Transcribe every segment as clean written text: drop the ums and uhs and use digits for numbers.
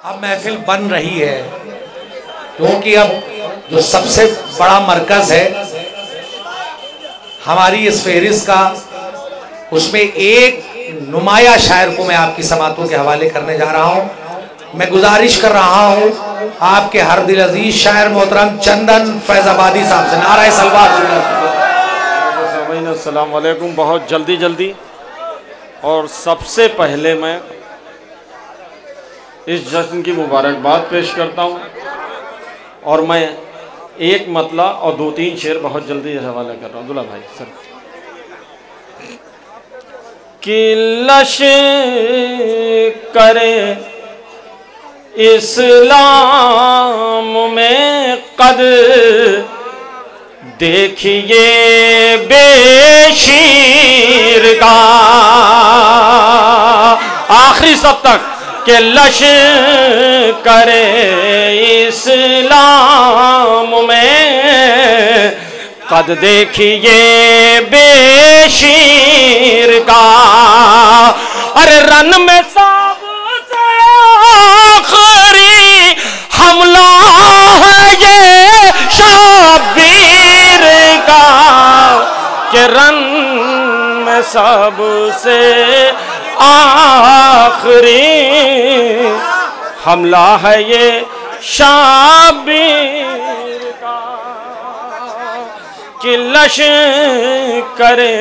अब महफिल बन रही है, क्योंकि अब जो सबसे बड़ा मरकज है हमारी इस फहरिस्त का, उसमें एक नुमाया शायर को मैं आपकी समातों के हवाले करने जा रहा हूं। मैं गुजारिश कर रहा हूं आपके हर दिल अजीज शायर मोहतरम चंदन फैजाबादी साहब से। नाराए सलवात। अस्सलाम वालेकुम। बहुत जल्दी और सबसे पहले मैं इस जश्न की मुबारकबाद पेश करता हूँ और मैं एक मतला और 2-3 शेर बहुत जल्दी हवाला कर रहा हूँ। दुल्हा भाई सर कि लश करे इस्लाम में कद देखिए बेशीर का आखिरी सब तक के लश करे इस्लाम में कद देखिए बेशीर का। अरे रन में सबसे आखिरी हमला है ये शब्बीर का कि रन में सबसे आखिरी हमला है ये शब्बीर का कि लश करे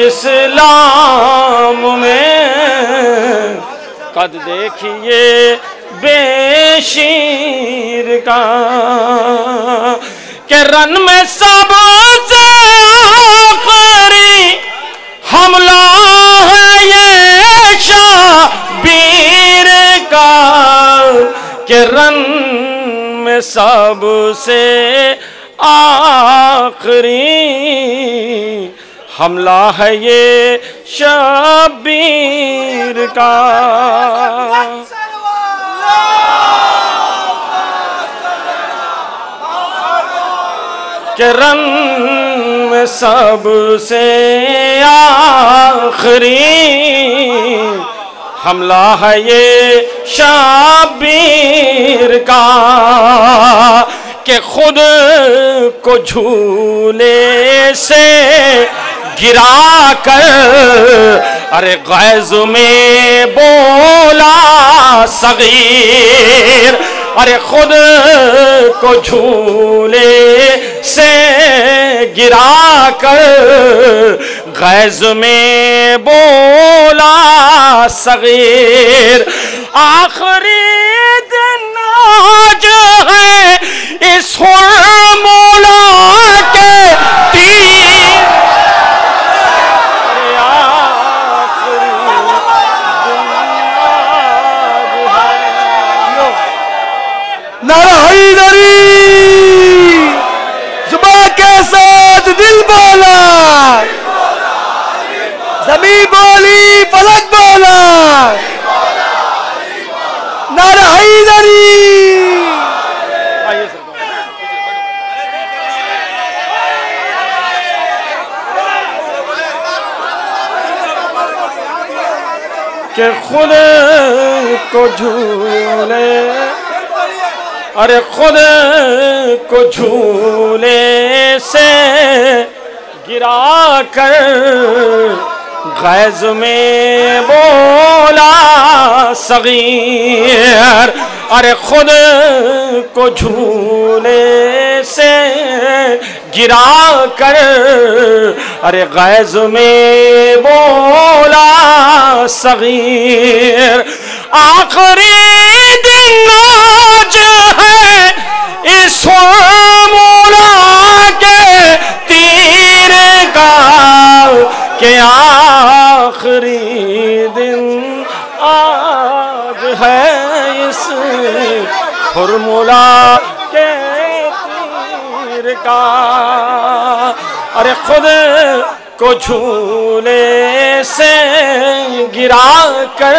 इस्लाम में कद देखिए बेशीर का के रन में सबसे आखिरी हमला है ये शब्बीर का के रन में सबसे आखिरी हमला है ये शब्बीर का। के रन में सबसे आखिरी हमला है ये शब्बीर का कि खुद को झूले से गिरा कर अरे गैज़ में बोला सगीर। अरे खुद को झूले से गिरा कर गैज़ में बोला सगीर। आखिरी दिन आज है इस मौला के तीर। नारा हैदरी जुबान के साथ दिल बोला, ज़मीं बोली फलक बोला, नारा हैदरी। के खुद को झूले अरे खुद को झूले से गिरा कर गैज़ में बोला सगीर। अरे खुद को झूले से गिरा कर अरे गैज़ में बोला सगीर। आखिरी दिन आज है इस मौला के तीर का के आखिरी दिन आज है इस फॉर्मूला के तीर का। अरे खुद को झूले से गिरा कर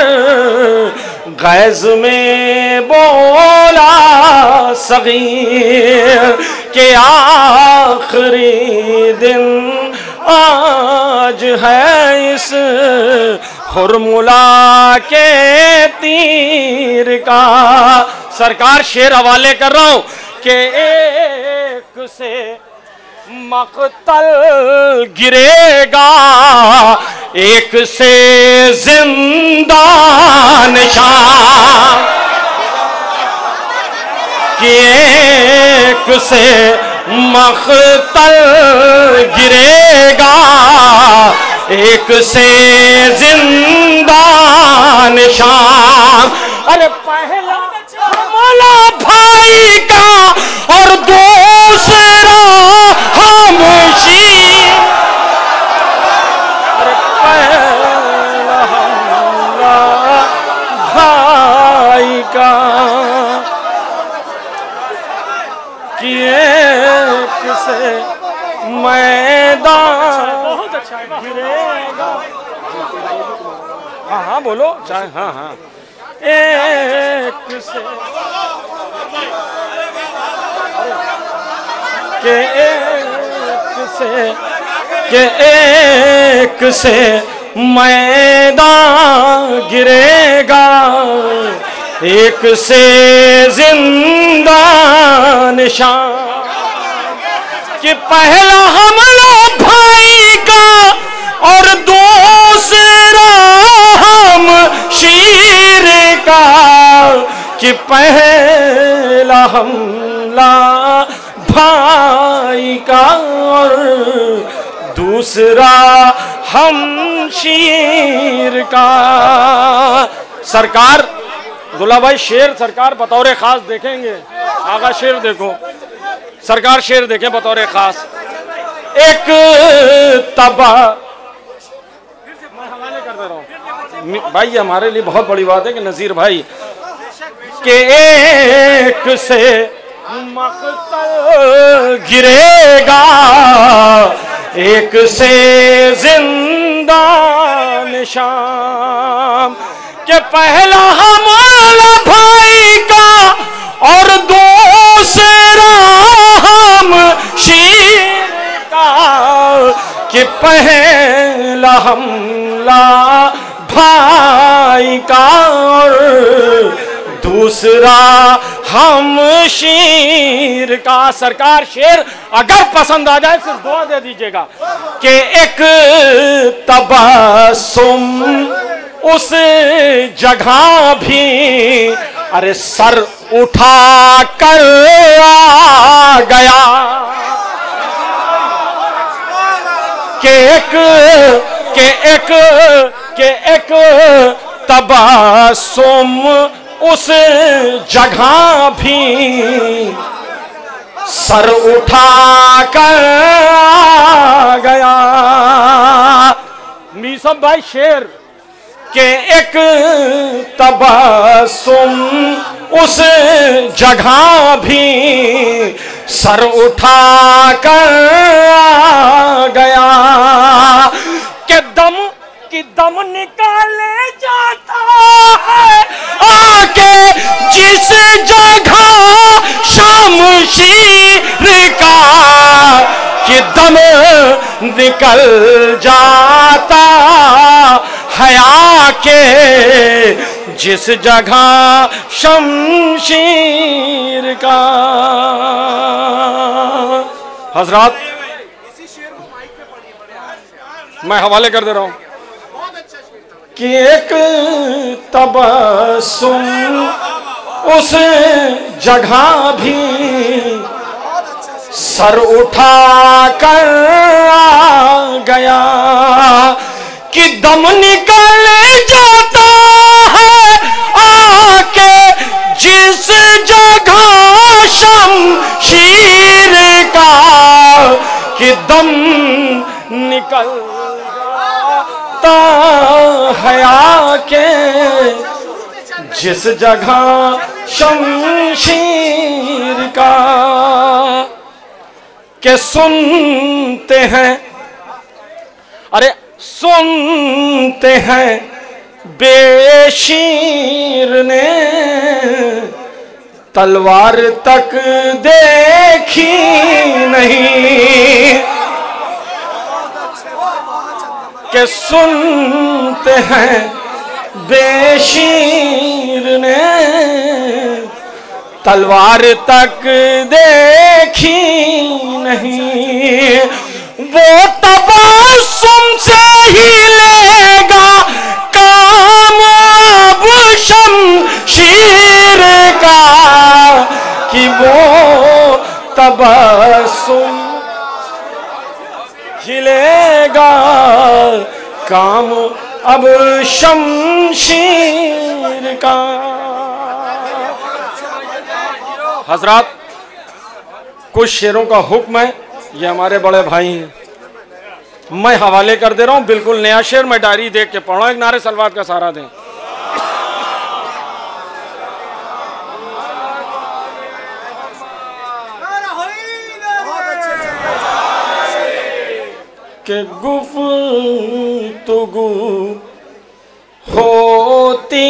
गैज़ में बोला सगीर के आखिरी दिन आज है इस फॉर्मूला के तीर का। सरकार शेर हवाले कर रहा हूं कि एक से मक़तल गिरेगा, एक से जिंदा निशान, कि एक से मक़तल गिरेगा, एक से जिंदा निशान। अरे पहला हमला भाई का और दूसरा हमशीर। अरे पहला हमला भाई का कि एक से मैदान गिरेगा। हाँ हाँ बोलो चाहे, हाँ हाँ। एक से के एक से मैदान गिरेगा, एक से जिंदा निशान, कि पहला हमला भाई का और दूसरा हम शीर का, कि पहला हमला भाई का और दूसरा हम शीर का। सरकार दुल्हा भाई शेर सरकार बतौर खास देखेंगे। आगा शेर देखो सरकार, शेर देखें बतौर खास। एक तबाह, मैं हवाले कर दे रहा हूँ भाई, ये हमारे लिए बहुत बड़ी बात है कि नज़ीर भाई के एक से मक़तल गिरेगा, एक से जिंदा निशान, के पहला हमला भाई का और दूसरा हम शीर का, कि पहला हमला भाई का और दूसरा हम शीर का। सरकार शेर अगर पसंद आ जाए सिर्फ दुआ दे दीजिएगा कि एक तबस्सुम उस जगह भी, अरे सर उठा कर आ गया, के एक तबस्सुम उस जगह भी सर उठा कर आ गया। मीसब भाई शेर के एक तबस्सुम उस जगह भी सर उठा कर आ गया, के दम की दम निकाले जाता है आके जिस जगह शमशीर का, कि दम निकल जाता है आके जिस जगह शमशीर का। हजरात मैं हवाले कर दे रहा हूं कि एक तबस्सुम उस जगह भी सर उठा कर आ गया, कि दम निकल जाता है आके जिस जगह शमशीर का, कि दम निकल जाता है आके जिस जगह शमशीर का, के सुनते हैं, अरे सुनते हैं बेशीर ने तलवार तक देखी नहीं, के सुनते हैं बेशीर ने तलवार तक देखी नहीं, वो तबस्सुम से ही लेगा काम अब शमशीर का, कि वो तबस्सुम ही लेगा काम अब शमशीर का। हजरात, कुछ शेरों का हुक्म है, ये हमारे बड़े भाई हैं, मैं हवाले कर दे रहा हूं। बिल्कुल नया शेर, मैं डायरी देख के पढ़ा। एक नारे सलवात का सहारा दें। के गुफ्तगू होती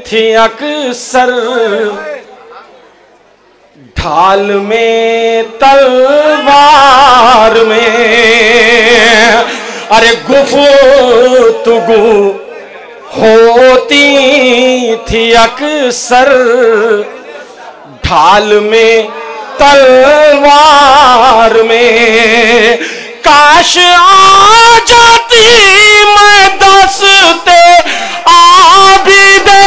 थी अक्सर ढाल में तलवार में, अरे गुफ्तगू होती थी अक्सर ढाल में तलवार में, काश आ जाती मैं दस्ते आबिदे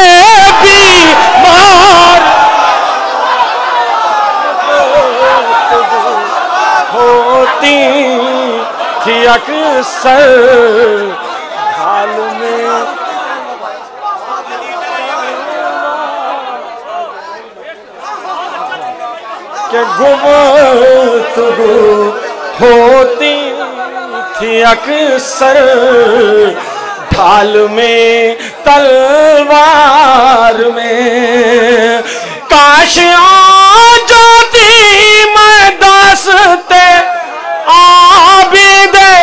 बीमार होती थी अक्सर ढाल में के गुफ्तगू होती थी अक्सर ढाल में तलवार में, काश आ जाती मैं दस्ते आबिदे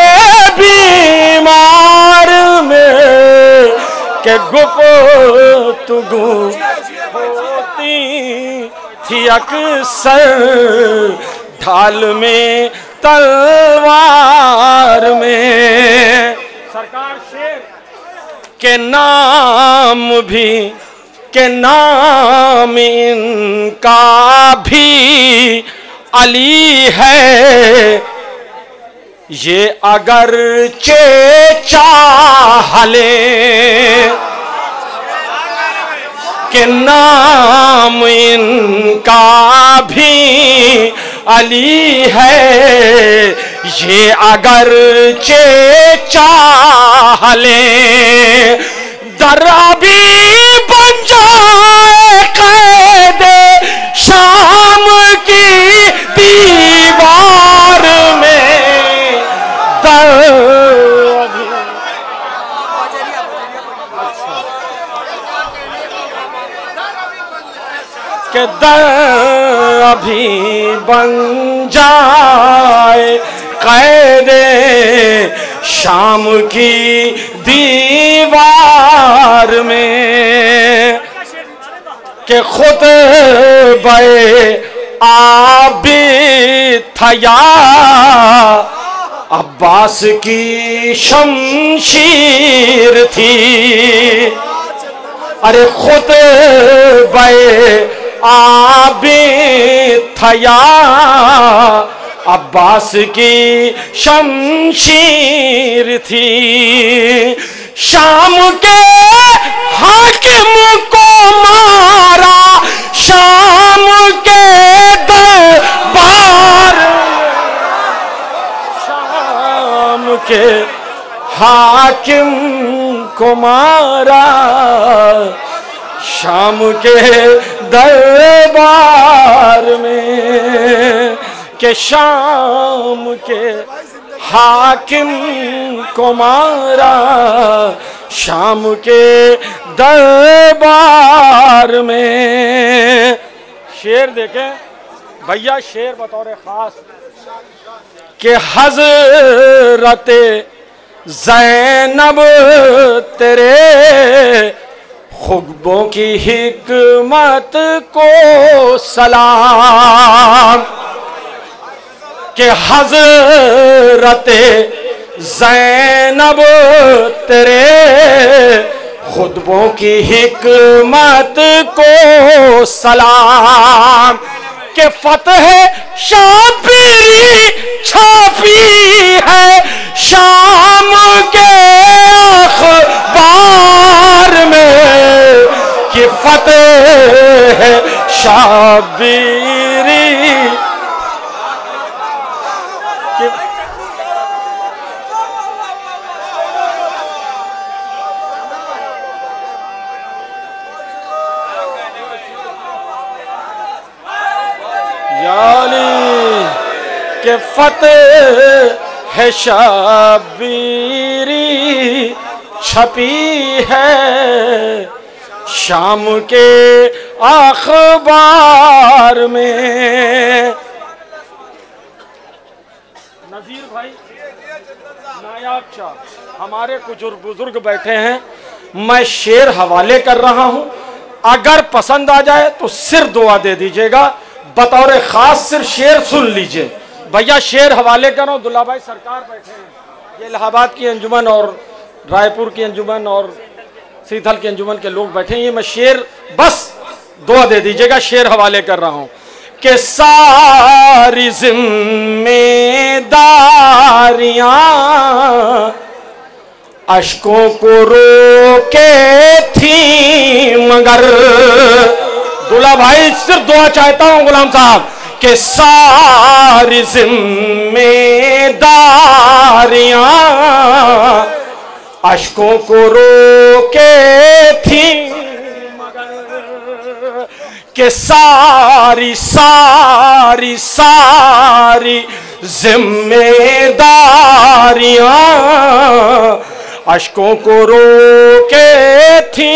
बीमार में, के गुफ्तगू होती थी अक्सर ढाल में तलवार में। सरकार शेर के नाम भी के नाम इनका भी अली है, ये अगर चे चाह ले के नाम इनका भी अली है, ये अगर चे चाह ले दर्रा भी बन जाए कैदे शाम की दीवार में, के दर अभी बन जाए कैदे शाम की दीवार में, के खुद बे आबिद था या अब्बास की शमशीर थी, अरे खुद बे आबिद था या अब्बास की शमशीर थी, शाम के हाकिम को मारा शाम के दरबार, शाम के हाकिम को मारा शाम के दरबार में, के शाम के हाकिम को मारा शाम के दरबार में। शेर देखें भैया, शेर बतौर खास के हज़रते ज़ैनब तेरे खुतबों की हिकमत को सलाम, के हज़रते ज़ैनब तेरे खुतबों की हिकमत को सलाम के फतह शाबिरी छापी है शाम के अखबार में कि फतह शाबिरी के फतह है शाबिरी छपी है शाम के अखबार में। नजीर भाई नायाब शाह हमारे कुछ बुजुर्ग बैठे हैं, मैं शेर हवाले कर रहा हूं, अगर पसंद आ जाए तो सिर दुआ दे दीजिएगा, बतौर खास सिर्फ शेर सुन लीजिए। भैया शेर हवाले करो, दुल्ला भाई सरकार बैठे हैं, ये इलाहाबाद की अंजुमन और रायपुर की अंजुमन और सीथल की अंजुमन के लोग बैठे हैं, ये मैं शेर बस दुआ दे दीजिएगा, शेर हवाले कर रहा हूं कि सारी जिम्मेदारियां अश्कों को रोके थी मगर, दूल्हा भाई सिर्फ दुआ चाहता हूं गुलाम साहब कि सारी जिम्मेदारियां अश्कों को रोके थी मगर, कि सारी सारी सारी जिम्मेदारियां अश्कों को रोके थी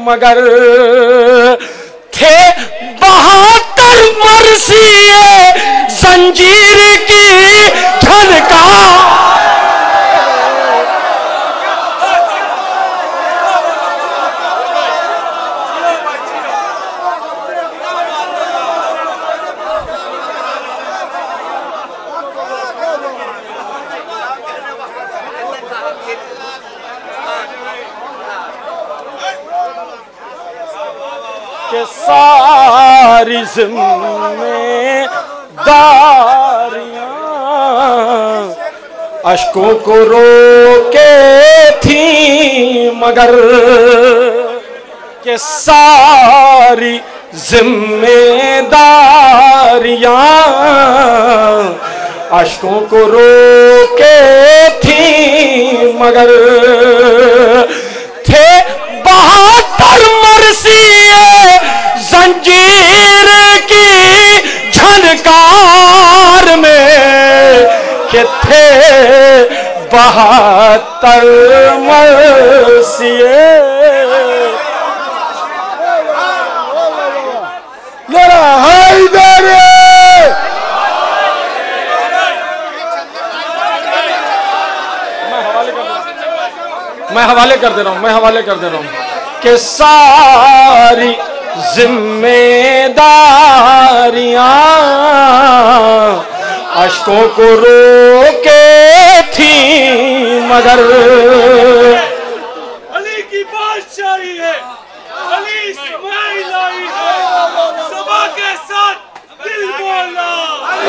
मगर, थे 72 मरसिए जंजीर की झनकार, के सारी जिम्मेदारियां अश्कों को रोके थी मगर, के सारी जिम्मेदारियां अश्कों को रोके थी मगर, थे 72 मरसिए जंजीर की झनकार में, कि थे 72 मरसिए। नारा हैदरी, मैं हवाले कर दे रहा हूं कि सारी जिम्मेदारियां अश्कों को रोके थी मगर, अली की बादशाही है, अली इस्माइल आई है, सबा के साथ दिल बोला,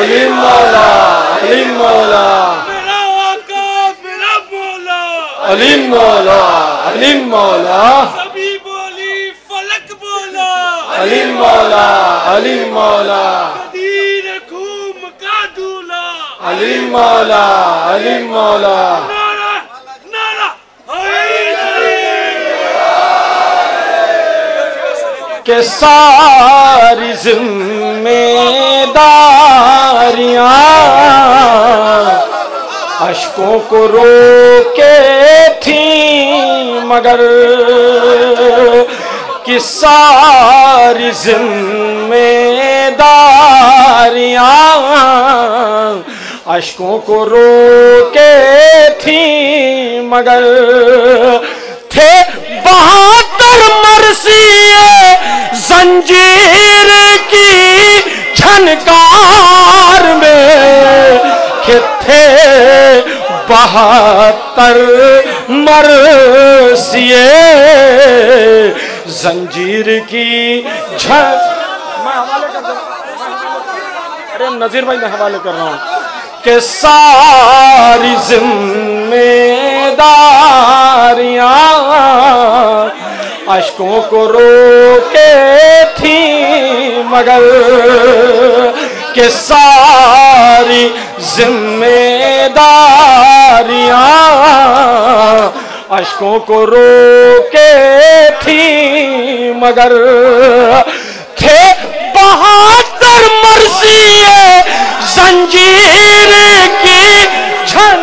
अली मौला, अली मौला, मेरा आका मेरा मौला, अली मौला, अली मौला, सभी बोली फलक बोला, अली मौला, अली मौला, कदीर खूम का दूल्हा, अली मौला, अली मौला, नारा नारा हैदरी, के सारी जिम्मेदारियां अश्कों को रोके थी मगर, कि सारी जिम्मेदारियां अश्कों को रोके थी मगर, थे 72 मरसिए जंजीर की झनकार में, कि थे 72 मरसिए जंजीर की झन। मैं हवाले कर दे, अरे नजीर भाई मैं हवाले कर रहा हूँ कि सारी जिम्मेदारियां अश्कों को रोके थी मगर, कि सारी जिम्मेदारियां अश्कों को रोके थी मगर, थे 72 मरसिए जंजीर की झन।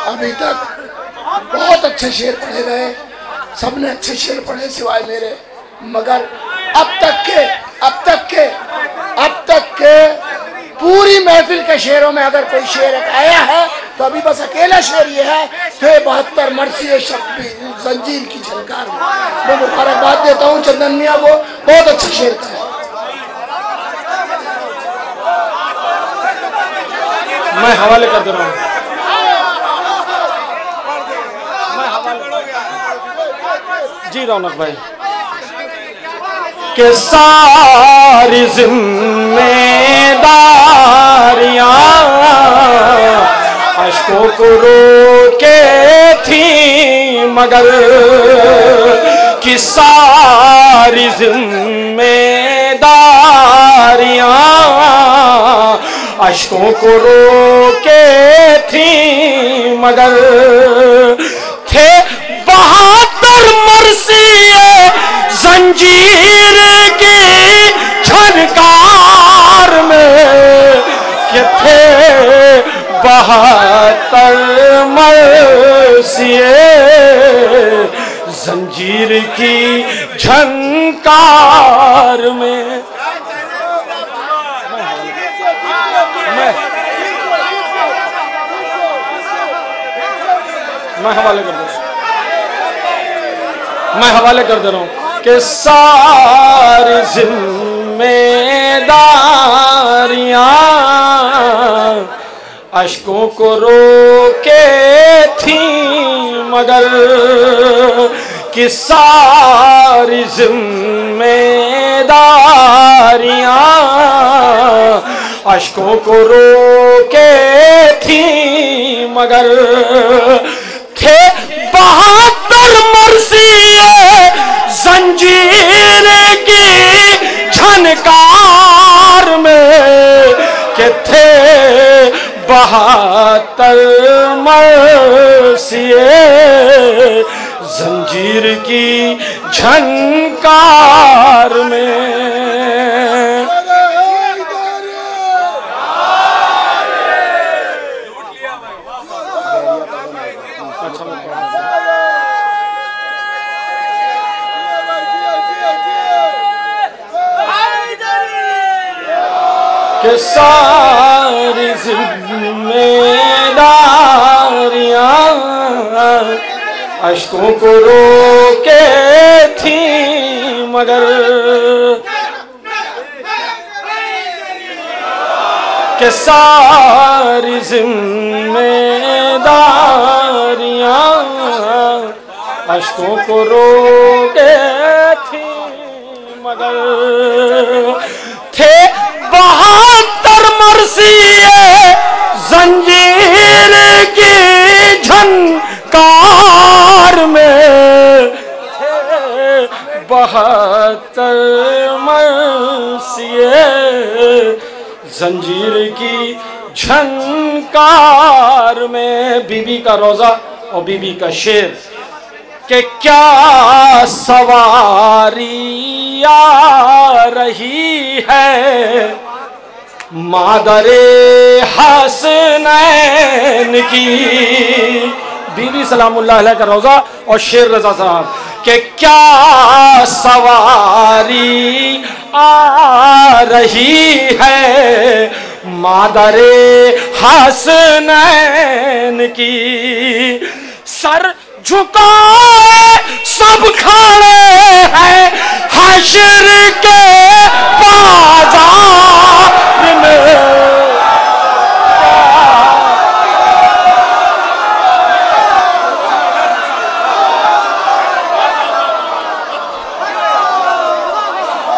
अभी तक बहुत अच्छे शेर पढ़े गए, सबने अच्छे शेर पढ़े सिवाय मेरे, मगर अब तक के पूरी महफिल के शेरों में अगर कोई शेर एक आया है तो अभी बस अकेला शेर ये है, थे 72 मरसिए जंजीर की झनकार में। मैं मुबारकबाद देता हूँ चंदन मियाँ को, बहुत अच्छा शेर का है। मैं हवाले कर दे रहा हूँ, जी रौनक भाई। कि सारी जिम्मेदारियां अश्कों को रोके थी मगर, कि सारी जिम्मेदारियां अश्कों को रोके थी मगर, थे 72 मरसिए जंजीर की झनकार में, कि थे 72 मरसिए जंजीर की झनकार में। मैं हवाले कर दे रहा हूँ कि सारी जिम्मेदारियां अश्कों को रोके थी मगर, कि सारी जिम्मेदारियां अश्कों को रोके थी मगर, थे 72 मरसिए जंजीर की झनकार में, कि थे 72 मरसिए जंजीर की झनकार में। कि सारी जिम्मेदारियां अश्कों को रोके थी मगर, कि सारी जिम्मेदारियां अश्कों को रोके थी मगर, थे 72 मरसिए जंजीर की झनकार में, थे 72 मरसिए जंजीर की झनकार में। बीबी का रोजा और बीबी का शेर कि क्या सवारी आ रही है मादरे हसनैन की। बीबी सलामुल्लाह अलैहा का रोजा और शेर रजा साहब कि क्या सवारी आ रही है मादरे हसनैन की। सर झुकाए सब खड़े हैं हश्र के बाजार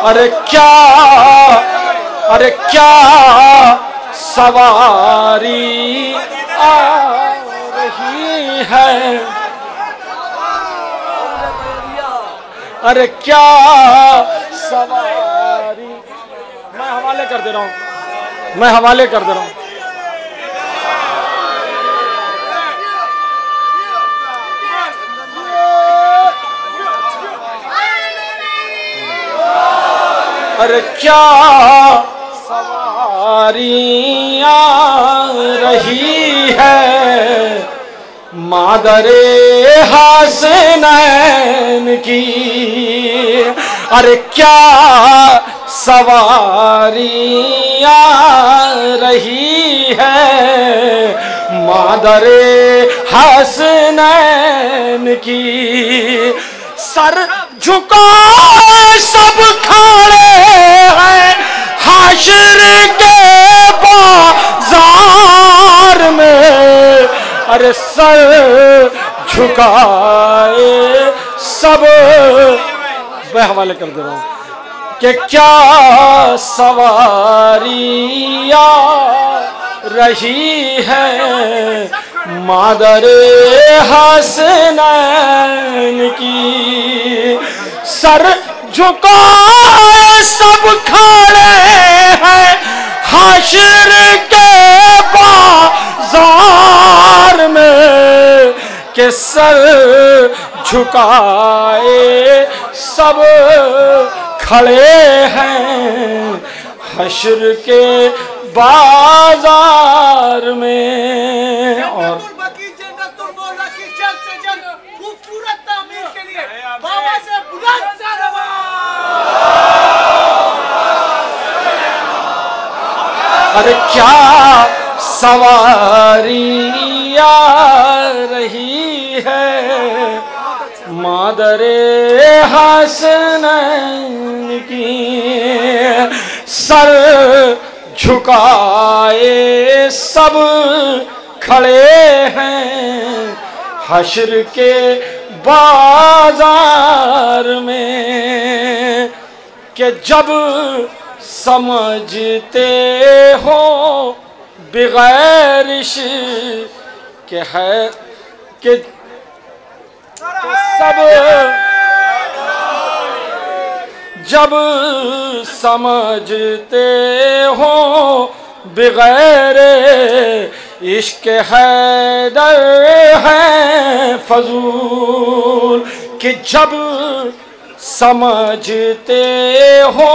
अरे क्या सवारी आ रही है, अरे क्या सवारी। मैं हवाले कर दे रहा हूँ, मैं हवाले कर दे रहा हूँ। अरे क्या सवारी आ रही है मादरे हसनैन की, अरे क्या सवारी आ रही है मादरे हसनैन की। सर झुकाए सब खड़े हैं हाशिर के बाजार में, अरे सर झुकाए सब, मैं हवाले कर दे रहा हूं कि क्या सवारी आ रही है मादरे हसनैन की। सर झुकाए सब खड़े हैं हाशिर के बाजार में, के सर झुकाए सब खड़े हैं हश्र के बाजार में। और खूबसूरत तामीर के लिए बाबा से बुलंद अरे क्या सवारी आ रही है मादरे हसनैन की। सर झुकाए सब खड़े हैं हश्र के बाजार में, कि जब समझते हो बगैर इश्क़ है कि सब, जब समझते हो बगैर इश्क़ हैदर है फजूल, कि जब समझते हो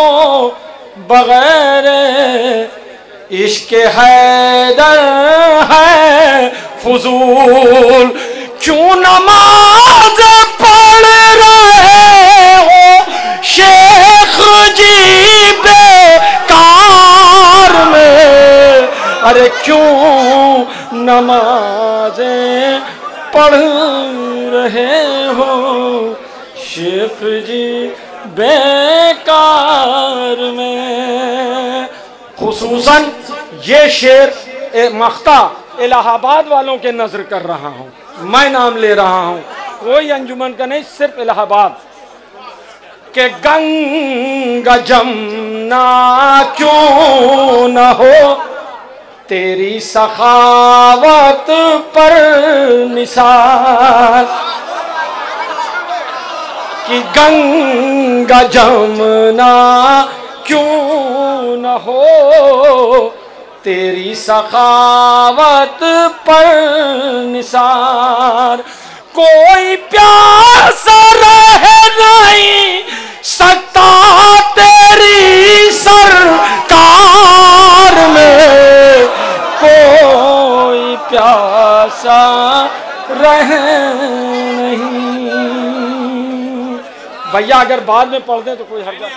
बगैर इश्क़ हैदर है फजूल, क्यों नमाज पढ़ रहे हो शेख जी बेकार में, अरे क्यों नमाजें पढ़ रहे हो शेख जी बेकार में। खुसूसन ये शेर मख्ता इलाहाबाद वालों के नजर कर रहा हूँ, मैं नाम ले रहा हूँ, कोई अंजुमन का नहीं, सिर्फ इलाहाबाद के। गंगा जमुना क्यों न हो तेरी सखावत पर निसार, कि गंगा जमुना क्यों न हो तेरी सखावत पर निसार। कोई प्यासा रह नहीं सकता तेरी सरकार में, कोई प्यासा रह नहीं। भैया अगर बाद में पढ़ दे तो कोई हर्ज नहीं।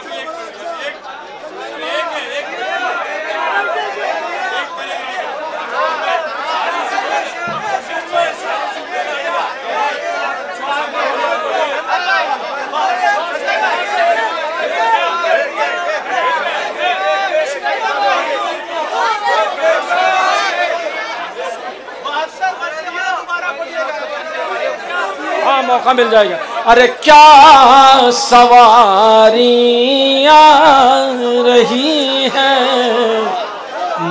हाँ, मौका मिल जाएगा। अरे क्या सवारियां रही हैं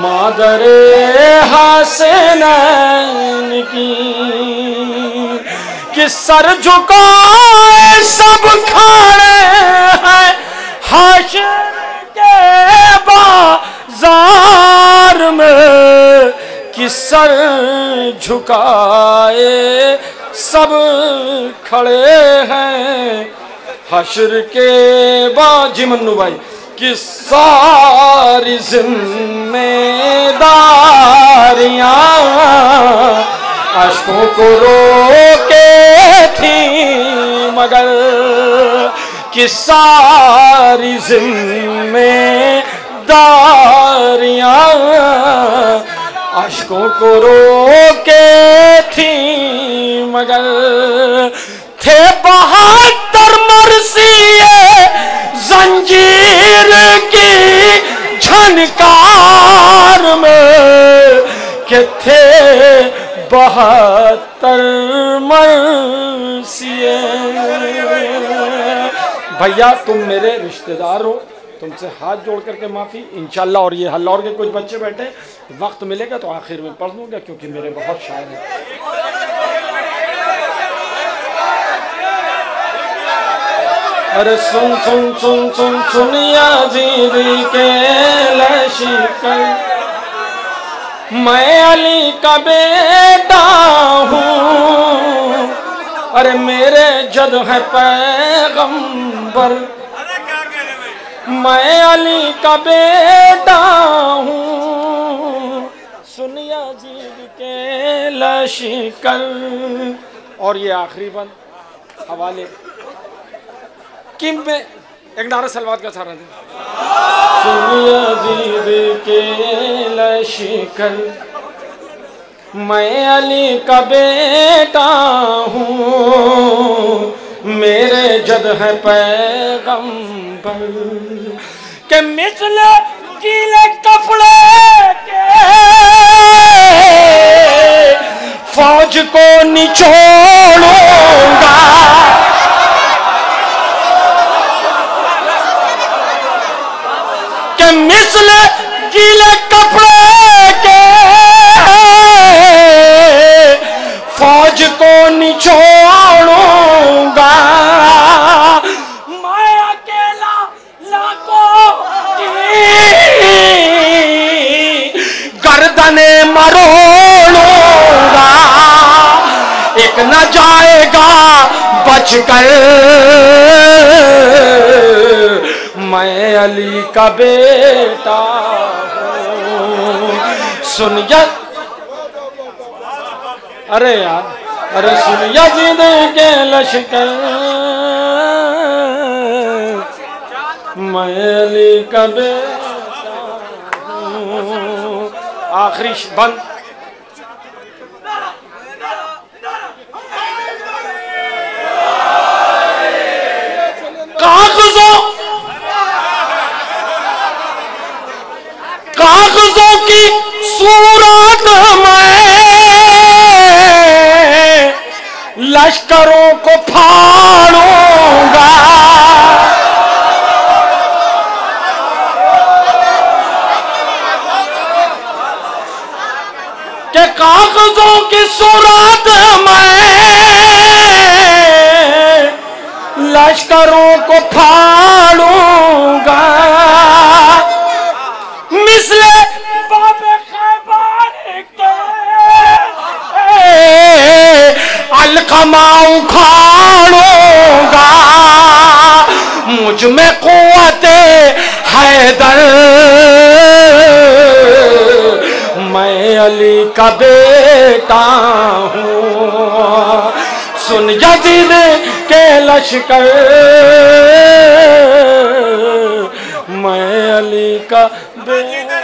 मादरे हसनैन की, कि सर झुकाए सब खड़े हैं हाशर के बाजार में, कि सर झुकाए सब खड़े हैं हश्र के बाजी मन्नू भाई, कि सारी जिम्मेदारियां अश्कों को रोके थी मगर, कि सारी जिम्मेदारियां अश्कों को रोके थी मगर, थे 72 मरसिए जंजीर की झनकार में, के थे 72 मरसिए। भैया तुम मेरे रिश्तेदार हो, तुमसे हाथ जोड़ करके माफ़ी इंशाल्लाह। और ये हल्लौर के कुछ बच्चे बैठे, वक्त मिलेगा तो आखिर में पढ़ दूंगा क्योंकि मेरे बहुत शायर हैं। अरे सुन सुन सुन सुन सुन याज़ीद के लश्कर, मैं अली का बेटा हूँ, अरे मेरे जद है पैगंबर, मैं अली का बेटा हूँ, सुन याज़ीद के लश्कर। और ये आखिरी बंद हवाले कि मैं एक नारा सलवात का सहारा दे। सुन याज़ीद के लश्कर, मैं अली का बेटा हूँ, मेरे जद है पैगंबर, के मिसले गीले कपड़े के फौज को निचोड़ूंगा, के मिसले गीले कपड़े के फौज को निचोड़ूंगा, मैं अकेला लाखों की गर्दने मरोड़ूंगा, एक न जाएगा बचकर, मैं अली का बेटा हूँ। सुन या अरे यार, अरे सुन याज़ीद के लश्कर, मैं अली का बेटा हूँ। आखिरी बंद कागजों की सूरत में लश्करों को फाड़ूंगा, के कागजों की सूरत में लश्करों को फाड़ूंगा, मिसले बाबे खैबर के अलकमा उखाड़ूंगा, मुझ में कुव्वते हैदर, मैं अली का बेटा हूँ। सुन याज़ीद के लश्कर, मैं अली का बेटा